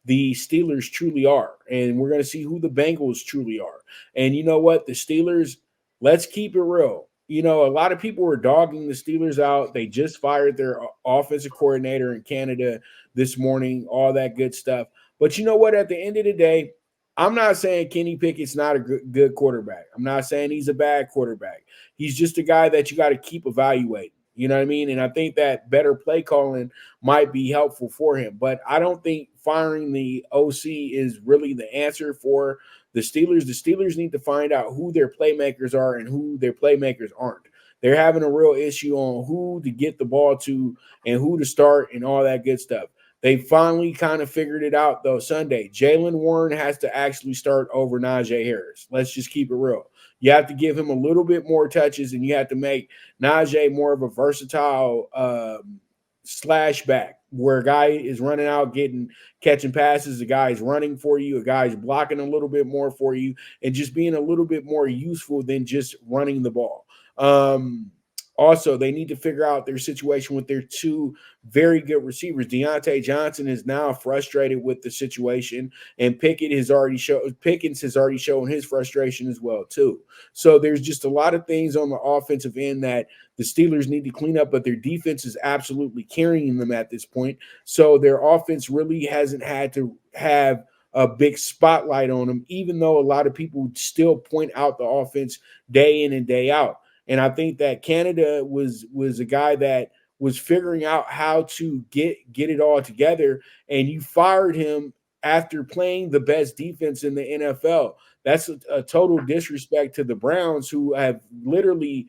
the Steelers truly are. And we're going to see who the Bengals truly are. And you know what? The Steelers, let's keep it real. You know, a lot of people were dogging the Steelers out. They just fired their offensive coordinator in Canada this morning, all that good stuff. But you know what? At the end of the day, I'm not saying Kenny Pickett's not a good quarterback. I'm not saying he's a bad quarterback. He's just a guy that you got to keep evaluating. You know what I mean? And I think that better play calling might be helpful for him. But I don't think firing the OC is really the answer for the Steelers. The Steelers need to find out who their playmakers are and who their playmakers aren't. They're having a real issue on who to get the ball to and who to start and all that good stuff. They finally kind of figured it out, though, Sunday. Jaylen Warren has to actually start over Najee Harris. Let's just keep it real. You have to give him a little bit more touches, and you have to make Najee more of a versatile slash back, where a guy is running out, catching passes, a guy is running for you, a guy is blocking a little bit more for you, and just being a little bit more useful than just running the ball. Also, they need to figure out their situation with their two very good receivers. Deontay Johnson is now frustrated with the situation, and Pickens has already shown his frustration as well too. So there's just a lot of things on the offensive end that the Steelers need to clean up, but their defense is absolutely carrying them at this point. So their offense really hasn't had to have a big spotlight on them, even though a lot of people still point out the offense day in and day out. And I think that Canada was a guy that was figuring out how to get it all together. And you fired him after playing the best defense in the NFL. That's a total disrespect to the Browns, who have literally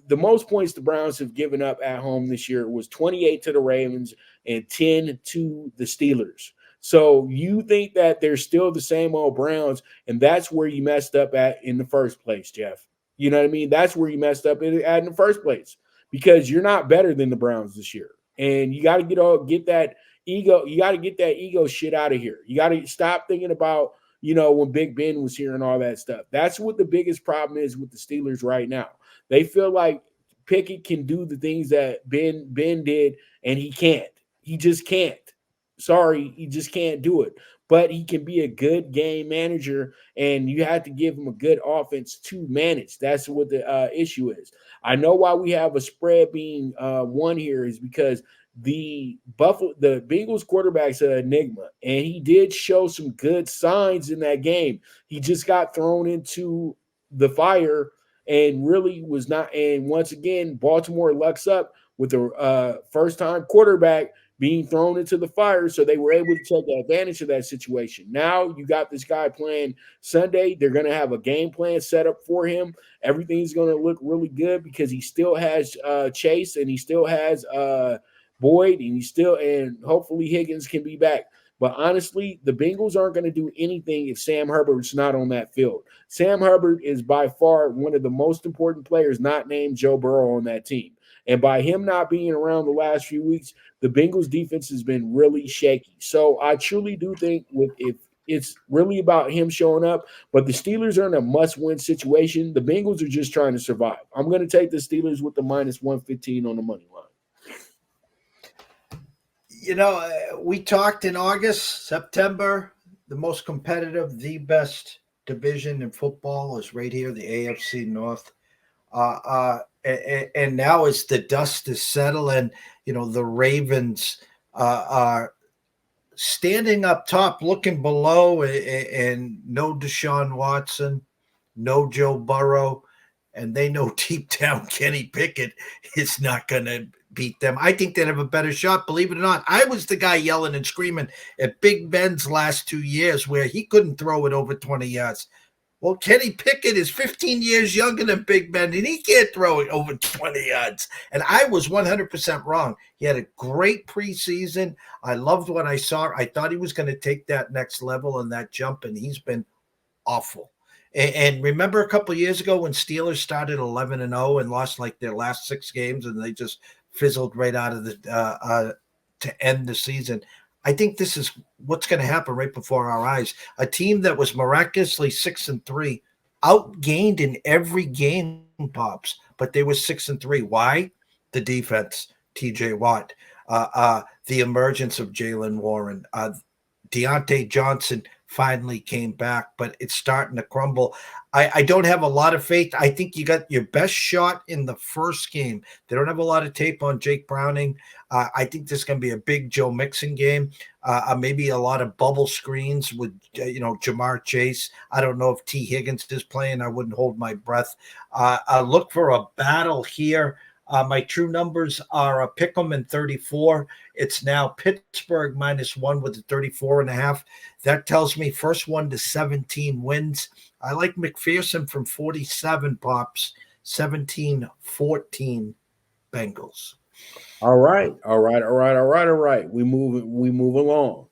the most points the Browns have given up at home this year was 28 to the Ravens and 10 to the Steelers. So you think that they're still the same old Browns, and that's where you messed up at in the first place, Jeff. You know what I mean? That's where you messed up in the first place, because you're not better than the Browns this year. And you got to get that ego. You got to get that ego shit out of here. You got to stop thinking about, when Big Ben was here and all that stuff. That's what the biggest problem is with the Steelers right now. They feel like Pickett can do the things that Ben did, and he can't. He just can't. Sorry, he just can't do it. But he can be a good game manager, and you have to give him a good offense to manage. That's what the issue is. I know why we have a spread being won here is because the Bengals quarterback's an enigma, and he did show some good signs in that game. He just got thrown into the fire and really was not. And once again, Baltimore lucks up with the first-time quarterback being thrown into the fire, so they were able to take advantage of that situation. Now you got this guy playing Sunday. They're going to have a game plan set up for him. Everything's going to look really good because he still has Chase, and he still has Boyd, and hopefully Higgins can be back. But honestly, the Bengals aren't going to do anything if Sam Herbert's not on that field. Sam Herbert is by far one of the most important players not named Joe Burrow on that team. And by him not being around the last few weeks, the Bengals defense has been really shaky. So I truly do think if it's really about him showing up, but the Steelers are in a must-win situation. The Bengals are just trying to survive. I'm going to take the Steelers with the minus 115 on the money line. We talked in August, September, the most competitive, the best division in football is right here, the AFC North. And now as the dust is settling, the Ravens are standing up top, looking below, and no Deshaun Watson, no Joe Burrow, and they know deep down Kenny Pickett is not going to beat them. I think they'd have a better shot, believe it or not. I was the guy yelling and screaming at Big Ben's last 2 years where he couldn't throw it over 20 yards. Well, Kenny Pickett is 15 years younger than Big Ben, and he can't throw it over 20 yards. And I was 100% wrong. He had a great preseason. I loved what I saw. I thought he was going to take that next level and that jump, and he's been awful. And remember a couple of years ago when Steelers started 11-0 and lost like their last 6 games, and they just fizzled right out of the to end the season. I think this is what's going to happen right before our eyes. A team that was miraculously 6-3, outgained in every game, Pops, but they were 6-3. Why? The defense, T.J. Watt, the emergence of Jaylen Warren, Deontay Johnson finally came back, but it's starting to crumble. I don't have a lot of faith. I think you got your best shot in the first game. They don't have a lot of tape on Jake Browning. I think this is going to be a big Joe Mixon game. Maybe a lot of bubble screens with, Jamar Chase. I don't know if T. Higgins is playing. I wouldn't hold my breath. I look for a battle here. My true numbers are a pick'em and 34. It's now Pittsburgh -1 with the 34.5. That tells me first one to 17 wins. I like McPherson from 47 pops, 17-14 Bengals. All right. We move along.